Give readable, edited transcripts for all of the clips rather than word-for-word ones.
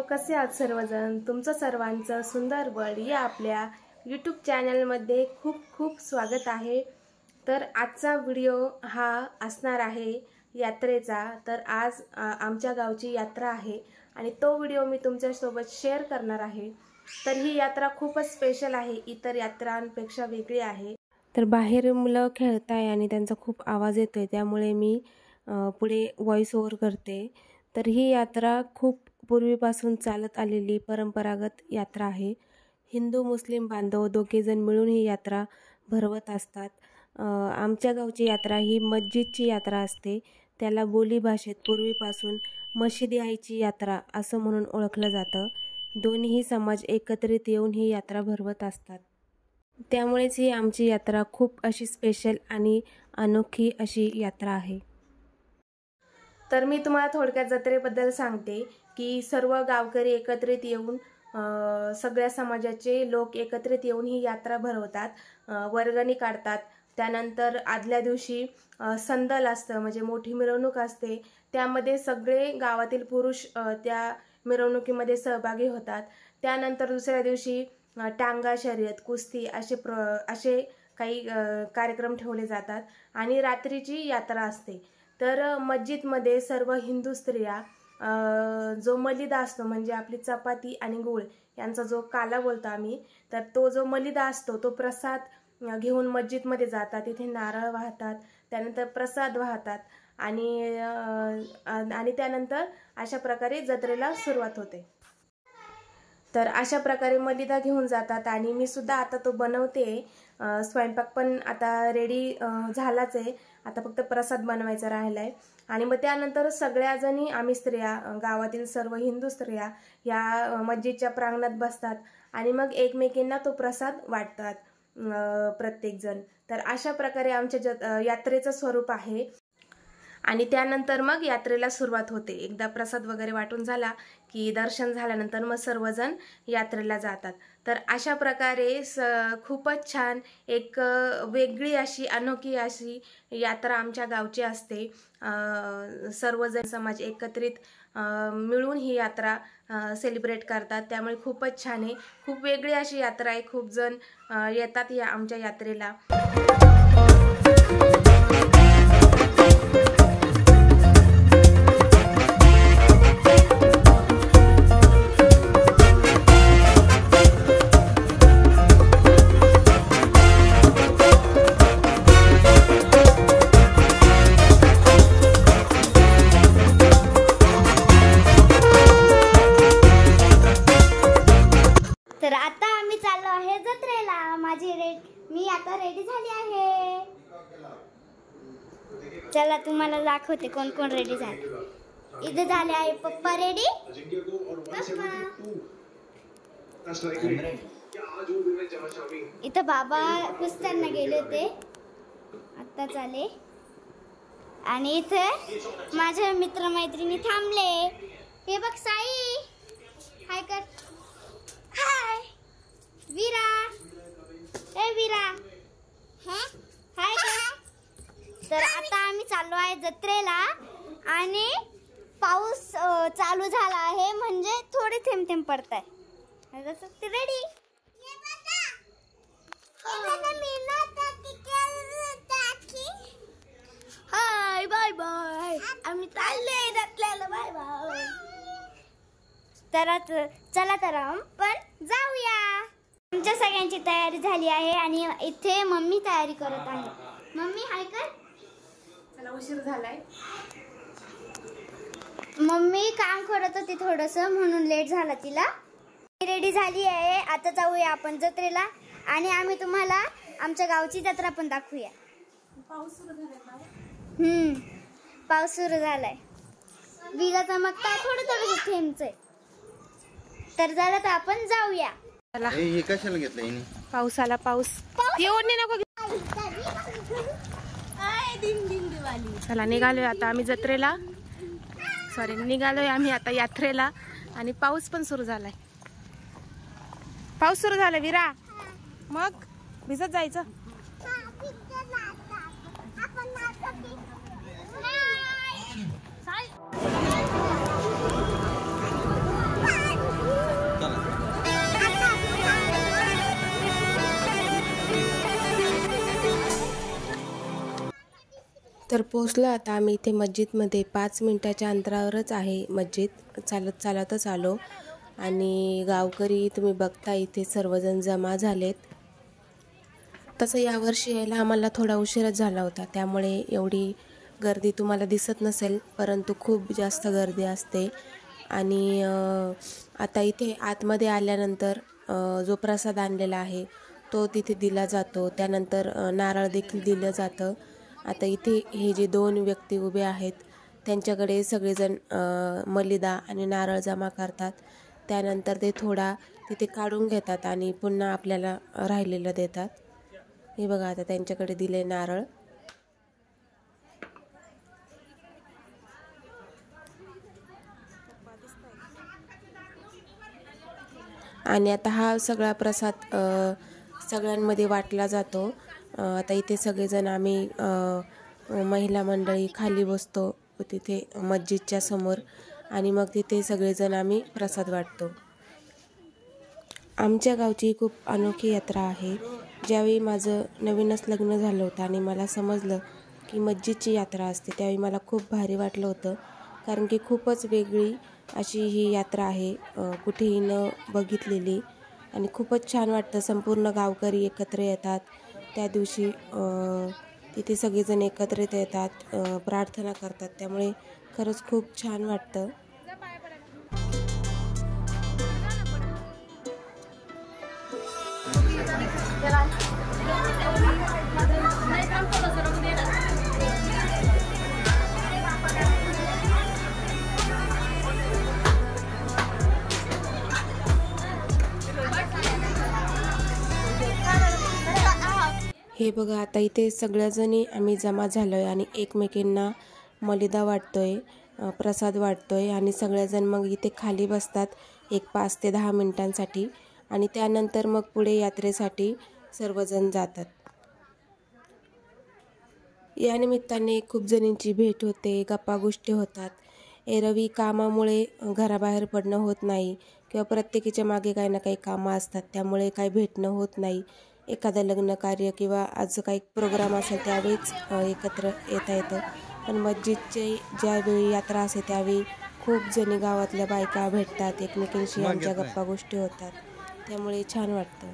कसे आहात सर्वजण? तुमचं सर्वांचं सुंदर वर्ल्ड या आपल्या यूट्यूब चॅनलमध्ये खूप खूप स्वागत आहे। तर आजचा व्हिडिओ हा असणार आहे यात्रेचा। तर आज आमच्या गावची यात्रा आहे आणि तो व्हिडिओ मी तुमच्यासोबत शेअर करणार आहे। तर ही यात्रा खूपच स्पेशल आहे, इतर यात्रांपेक्षा वेगळी आहे। तर बाहेर मुलं खेळताय आणि त्यांचा खूप आवाज येतोय, त्यामुळे मी पुढे व्हॉइस ओव्हर करते। तर ही यात्रा खूप पूर्वीपासून चालत आलेली परंपरागत यात्रा आहे। हिंदू मुस्लिम बांधव दोघेजण मिळून ही यात्रा भरवत असतात। आमच्या गावची यात्रा ही मस्जिदची यात्रा असते, त्याला बोली भाषेत पूर्वीपासून मशिदी आईची यात्रा असं म्हणून ओळखलं जातं। दोन्ही समाज एकत्रित येऊन ही यात्रा भरवत असतात, त्यामुळेच ही आमची यात्रा खूप अशी स्पेशल आणि अनोखी अशी यात्रा आहे। तर मी तुम्हाला थोडक्यात जत्रेबद्दल सांगते की सर्व गावकरी एकत्रित येऊन सगळ्या समाजाचे लोक एकत्रित येऊन ही यात्रा भरवतात, वर्गणी काढतात। त्यानंतर आदल्या दिवशी संदल असतं, म्हणजे मोठी मिरवणूक असते, त्यामध्ये सगळे गावातील पुरुष त्या मिरवणुकीमध्ये सहभागी होतात। त्यानंतर दुसऱ्या दिवशी टांगा शर्यत, कुस्ती असे काही कार्यक्रम ठेवले जातात आणि रात्रीची यात्रा असते। तर मस्जिदमध्ये सर्व हिंदू स्त्रिया जो मलिदा असतो, म्हणजे आपली चपाती आणि गूळ यांचा जो काला बोलतो आम्ही, तर तो जो मलिदा असतो तो प्रसाद घेऊन मस्जिदमध्ये जातात, तिथे नारळ वाहतात, त्यानंतर प्रसाद वाहतात आणि त्यानंतर अशा प्रकारे जत्रेला सुरुवात होते। तर अशा प्रकारे मलिदा घेऊन जातात आणि मी सुद्धा आता तो बनवते। स्वयंपाक पण आता रेडी झालाच आहे, आता फक्त प्रसाद बनवायचा राहिलाय। आणि मग त्यानंतर सगळ्या जणी आम्ही स्त्रिया, गावातील सर्व हिंदू स्त्रिया या मस्जिदच्या प्रांगणात बसतात आणि मग एकमेकींना तो प्रसाद वाटतात प्रत्येक जण। तर अशा प्रकारे आमच्या यात्रेचं स्वरूप आहे आणि त्यानंतर मग यात्रेला सुरुवात होते। एकदा प्रसाद वगैरे वाटून झाला की दर्शन झाल्यानंतर मग सर्वजण यात्रेला जातात। तर अशा प्रकारे खूपच छान एक वेगळी अशी अनोखी अशी यात्रा आमच्या गावची असते। सर्वजण समाज एकत्रित मिळून ही यात्रा सेलिब्रेट करतात, त्यामुळे खूपच छान आहे, खूप वेगळी अशी यात्रा आहे। खूप जण येतात या आमच्या यात्रेला। तर आता आम्ही चाललो आहे जत्रेला। मी आता रेडी झाली आहे। चला तुम्हाला दाखवते कोण कोण रेडी झाले। इथे झाले आहे पप्पा रेडी। इथं बाबा कुस्त्यांना गेले होते, आता चाले। आणि इथे माझे मित्रमैत्रिणी थांबले। हे बघ साई, हाय कर, हाय वीरा, ए वीरा, हाय कर। तर आता आम्ही चाललो आहे जत्रेला आणि पाऊस चालू झाला आहे, म्हणजे थोडे थेंब थेंब पडत आहे। रेडी, हाय बाय बाय, आम्ही चाललोय जत्रेला, बाय बाय। तर चला तर आपण जाऊया। आमच्या सगळ्यांची तयारी झाली आहे आणि इथे मम्मी तयारी करत आहे। मम्मी हाय कर, चला उशीर झालाय। मम्मी काम करत होती थोडस, म्हणून लेट झाला तिला। रेडी झाली आहे, आता जाऊया आपण जत्रेला आणि आम्ही तुम्हाला आमच्या गावची जत्रा पण दाखवूया। पाऊस सुरू झालाय, पाऊस सुरू झालाय, विजा चमकताय, थोडं थोडं थेंबचंय। तर झालं तर आपण जाऊया। हे कशाला घेतलं हिने? पाऊस आला, पाऊस येऊन नको। चला निघालोय आता आम्ही जत्रेला, निघालोय आम्ही आता यात्रेला आणि पाऊस पण सुरू झालाय। पाऊस सुरू झालाय वीरा, मग भिजत जायचं। तर पोचलो आता आम्ही इथे मस्जिदमध्ये. 5 मिनिटाच्या अंतरावरच आहे मस्जिद. चालत चालतच आलो आणि गावकरी तुम्ही बघता इथे सर्वजण जमा झालेत. तसं यावर्षी यायला आम्हाला थोडा उशीरच झाला होता, त्यामुळे एवढी गर्दी तुम्हाला दिसत नसेल, परंतु खूप जास्त गर्दी असते. आणि आता इथे आतमध्ये आल्यानंतर जो प्रसाद आणलेला आहे तो तिथे दिला जातो. त्यानंतर नारळ देखील दिलं जातं. आता इथे हे जे 2 व्यक्ती उभे आहेत त्यांच्याकडे सगळेजण मलिदा आणि नारळ जमा करतात. त्यानंतर ते थोडा तिथे काढून घेतात आणि पुन्हा आपल्याला राहिलेलं देतात. हे बघा आता त्यांच्याकडे दिले नारळ. आणि आता हा सगळा प्रसाद सगळ्यांमध्ये वाटला जातो. आता इथे सगळेजण आम्ही महिला मंडळी खाली बसतो तिथे मस्जिदच्या समोर आणि मग तिथे सगळेजण आम्ही प्रसाद वाटतो. आमच्या गावची खूप अनोखी यात्रा आहे. ज्यावेळी माझं नवीनच लग्न झालं होतं आणि मला समजलं की मस्जिदची यात्रा असते, त्यावेळी मला खूप भारी वाटलं होतं. कारण की खूपच वेगळी अशी ही यात्रा आहे, कुठेही न बघितलेली आणि खूपच छान वाटतं. संपूर्ण गावकरी एकत्र येतात त्या दिवशी. तिथे सगळेजण एकत्रित येतात, प्रार्थना करतात, त्यामुळे खरंच खूप छान वाटतं. हे बघा आता इथे सगळ्याजणी आम्ही जमा झालो आहे आणि एकमेकींना मलिदा वाटतोय, प्रसाद वाटतोय आणि सगळ्याजण मग इथे खाली बसतात एक 5 ते 10 मिनिटांसाठी आणि त्यानंतर मग पुढे यात्रेसाठी सर्वजण जातात. या निमित्ताने खूप जणींची भेट होते, गप्पा गोष्टी होतात. एरवी कामामुळे घराबाहेर पडणं होत नाही किंवा प्रत्येकीच्या मागे काही ना काही कामं असतात, त्यामुळे काही भेटणं होत नाही. एखादं लग्न कार्य किंवा आज काही प्रोग्राम असेल त्यावेळीच एकत्र येता येतं. पण मस्जिदची ज्यावेळी यात्रा असते त्यावेळी खूप जणी गावातल्या बायका भेटतात, एकमेकींशी आमच्या गप्पा गोष्टी होतात, त्यामुळे छान वाटतं.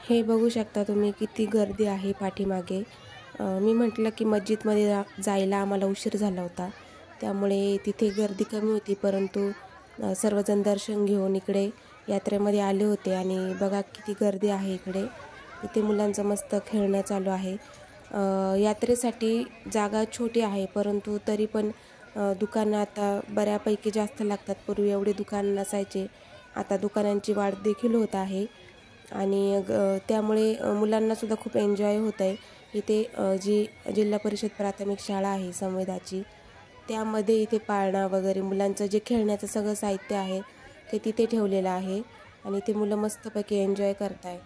हे बघू शकता तुम्ही किती गर्दी आहे पाठीमागे. मी म्हटलं की मस्जिदमध्ये जायला आम्हाला उशीर झाला होता, त्यामुळे तिथे गर्दी कमी होती, परंतु सर्वजण दर्शन घेऊन इकडे यात्रेमध्ये आले होते. आणि बघा किती गर्दी आहे इकडे. इथे मुलांचं मस्त खेळणं चालू आहे. यात्रेसाठी जागा छोटी आहे, परंतु तरी पण दुकानं आता बऱ्यापैकी जास्त लागतात. पूर्वी एवढे दुकान नसायचे, आता दुकानांची वाढ देखील होत आहे आणि त्यामुळे मुलांनासुद्धा खूप एन्जॉय होत आहे. इथे जी जिल्हा परिषद प्राथमिक शाळा आहे संवेदाची, त्यामध्ये इथे पाळणा वगैरे मुलांचं जे खेळण्याचं सगळं साहित्य आहे ते तिथे ठेवलेलं आहे आणि ते मुलं मस्तपैकी एन्जॉय करत आहे.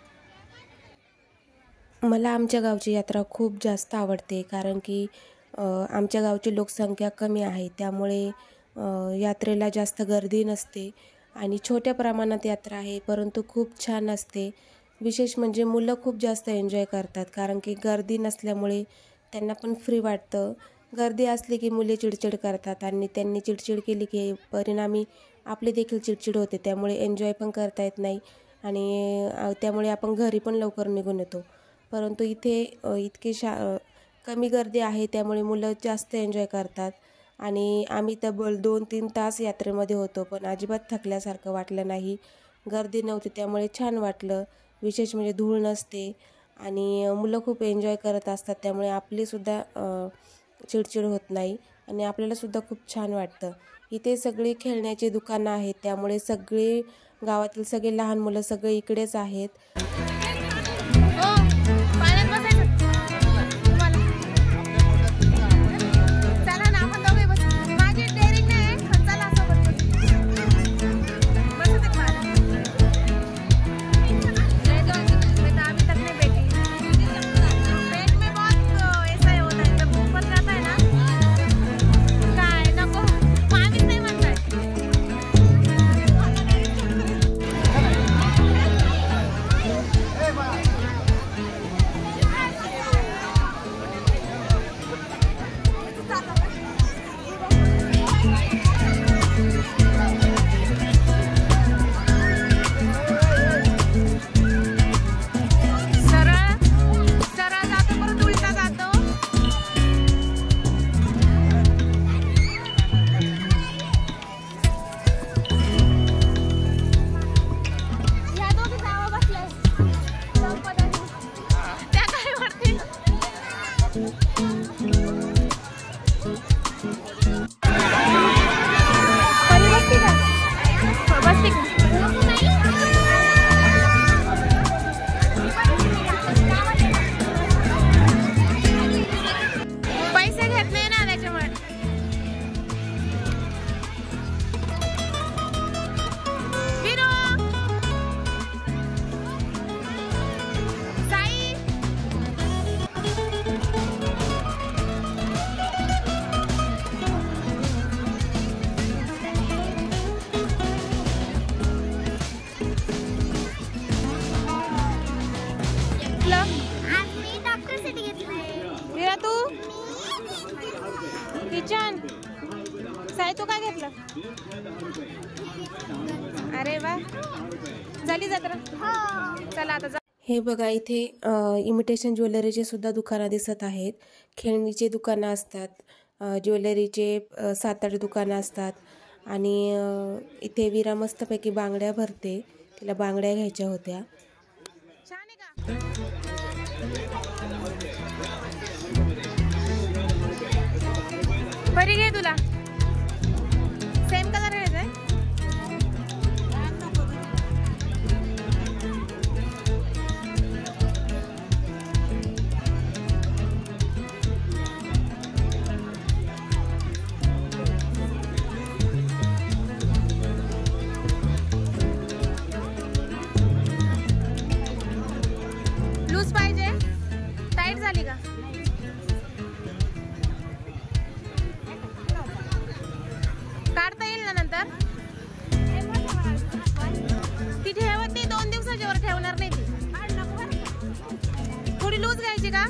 मला आमच्या गावची यात्रा खूप जास्त आवडते, कारण की आमच्या गावची लोकसंख्या कमी आहे, त्यामुळे यात्रेला जास्त गर्दी नसते आणि छोट्या प्रमाणात यात्रा आहे, परंतु खूप छान असते. विशेष म्हणजे मुलं खूप जास्त एन्जॉय करतात, कारण की गर्दी नसल्यामुळे त्यांना पण फ्री वाटतं. गर्दी असली की मुले चिडचिड करतात आणि त्यांनी चिडचिड केली की परिणामी आपली देखील चिडचिड होते, त्यामुळे एन्जॉय पण करता येत नाही आणि त्यामुळे आपण घरी पण लवकर निघून येतो. परंतु इथे इतकी कमी गर्दी आहे, त्यामुळे मुलं जास्त एन्जॉय करतात आणि आम्ही तब्बल 2-3 तास यात्रेमध्ये होतो, पण अजिबात थकल्यासारखं वाटलं नाही. गर्दी नव्हती त्यामुळे छान वाटलं. विशेष म्हणजे धूळ नसते आणि मुलं खूप एन्जॉय करत असतात, त्यामुळे आपलीसुद्धा चिडचिड होत नाही. आणि आपल्याला सुद्धा खूप छान वाटतं. इथे सगळी खेळण्याची दुकानं आहेत, त्यामुळे सगळे गावातील सगळे लहान मुलं सगळे इकडेच आहेत. साई तू काय घेतलं? अरे वा, झाली जत्रा. चला आता जा. हे बघा, इथे इमिटेशन ज्वेलरीचे सुद्धा दुकानं दिसत आहेत. खेळणीचे दुकानं असतात, ज्वेलरीचे 7-8 दुकानं असतात. आणि इथे विरा मस्तपैकी बांगड्या भरते, तिला बांगड्या घ्यायच्या होत्या. छान आहे का? बरी घे, तुला सेम कलर घ्यायचा आहे. लूज पाहिजे, टाईट झाली का? काढता येईल ना नंतर? ती ठेवत नाही, 2 दिवसाच्या वर ठेवणार नाही ती. थोडी लूज घ्यायची का?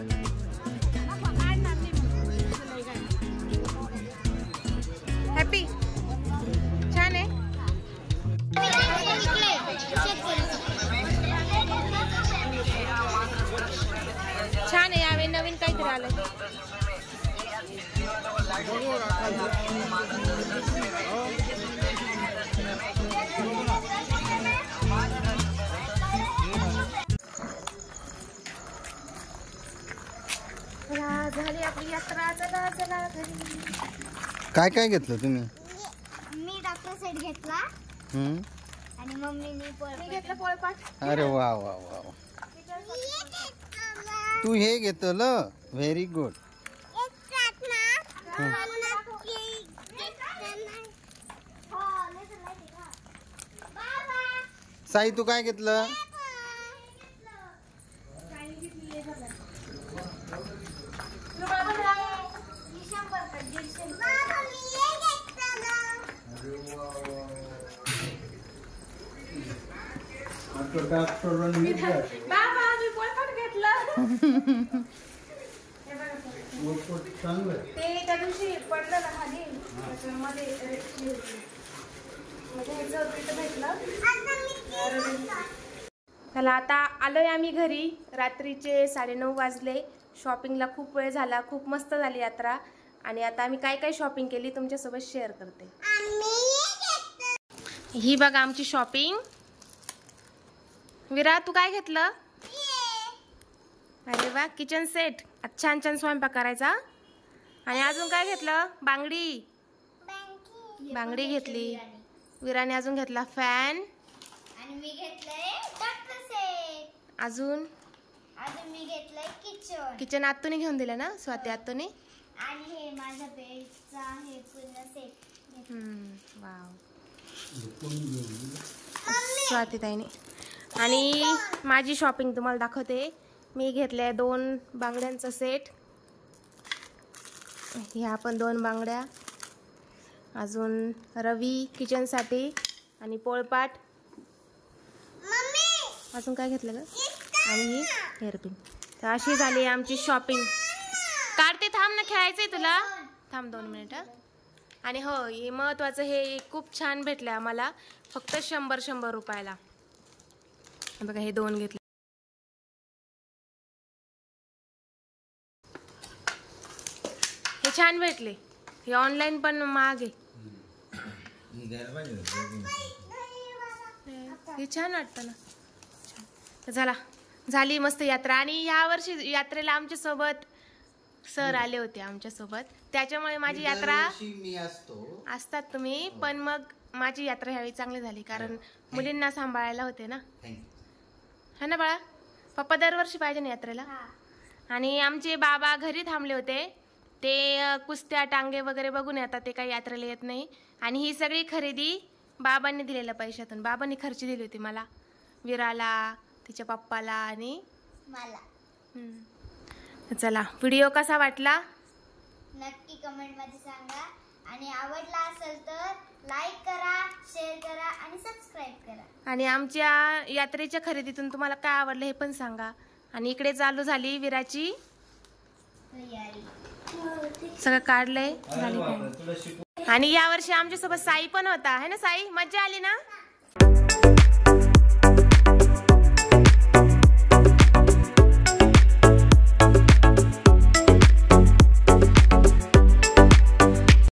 हॅपी, छान आहे. छान आहे, यावेळी नवीन काहीतरी आलंय. झाली आपली यात्रा. चला चला घरी. काय काय घेतलं तुम्ही? मी डॉक्टर सेट घेतला आणि मम्मीने घेतलं पोळपाट. अरे वा वा वा, तू हे घेतलं, व्हेरी गुड. साई तू काय घेतलं? बाबा मी पोळपाट घेतलं. ते त्या दिवशी पडलं ना खाली, त्याच्यामध्ये भेटलं. चला आता आलोय आम्ही घरी. रात्रीचे 9:30 वाजले. शॉपिंगला खूप वेळ झाला, खूप मस्त झाली यात्रा. आणि आता आम्ही काय काय शॉपिंग केली तुमच्यासोबत शेअर करते. ही बघा आमची शॉपिंग. विरा तू काय घेतलं? अरे वा, किचन सेट. छान छान स्वयंपाक करायचा. आणि अजून काय घेतलं? बांगडी बांगडी घेतली. विराने अजून घेतला फॅन. आणि मी घेतलंय डॉक्टर सेट. अजून मी घेतलंय किचन. किचन आत्तूने घेऊन दिलं ना, स्वाती आत्तूने. आणि हे माझ्या बेडचा हे पूर्ण सेट. वाव स्वाती ताईने. आणि माझी शॉपिंग तुम्हाला दाखवते. मी घेतल्या 2 बांगड्यांचा सेट. ह्या पण 2 बांगड्या. अजून रवी किचनसाठी आणि पोळपाट. अजून काय घेतलं ग? आणि ही हेअरपिन. तर अशी झाली आमची शॉपिंग. काढते थांब ना, खेळायचंय तुला. थांब 2 मिनिटं. आणि हो, हे महत्वाचं, हे खूप छान भेटले आम्हाला, फक्त 100 रुपयाला. बघा हे 2 घेतले. हे छान भेटले. हे ऑनलाईन पण महाग आहे. हे छान वाटतं ना. झाली मस्त यात्रा. आणि या वर्षी यात्रेला आमच्या सोबत सर आले होते आमच्या सोबत, त्याच्यामुळे माझी यात्रा असतात तुम्ही, पण मग माझी यात्रा ह्यावेळी चांगली झाली, कारण मुलींना सांभाळायला होते ना. है ना बाळा? पप्पा दरवर्षी पाहिजे ना यात्रेला. आणि आमचे बाबा घरी थांबले होते. ते कुस्त्या टांगे वगैरे बघून येतात, ते काही यात्रेला येत नाही. आणि ही सगळी खरेदी बाबांनी दिलेल्या पैशातून. बाबांनी खर्च दिली होती मला, विराला, तिच्या पप्पाला आणि मला. चला, व्हिडिओ कसा वाटला नक्की कमेंट मध्ये सांगा. आणि आवडला असेल तर लाईक करा, शेअर करा आणि सबस्क्राईब करा. आणि आमच्या यात्रेच्या खरेदीतून तुम्हाला काय आवडलं हे पण सांगा. आणि इकडे चालू झाली विराची तयारी. सगळं काढलंय झाली. आणि यावर्षी आमच्यासोबत साई पण होता, है ना साई? मज्जा आली ना?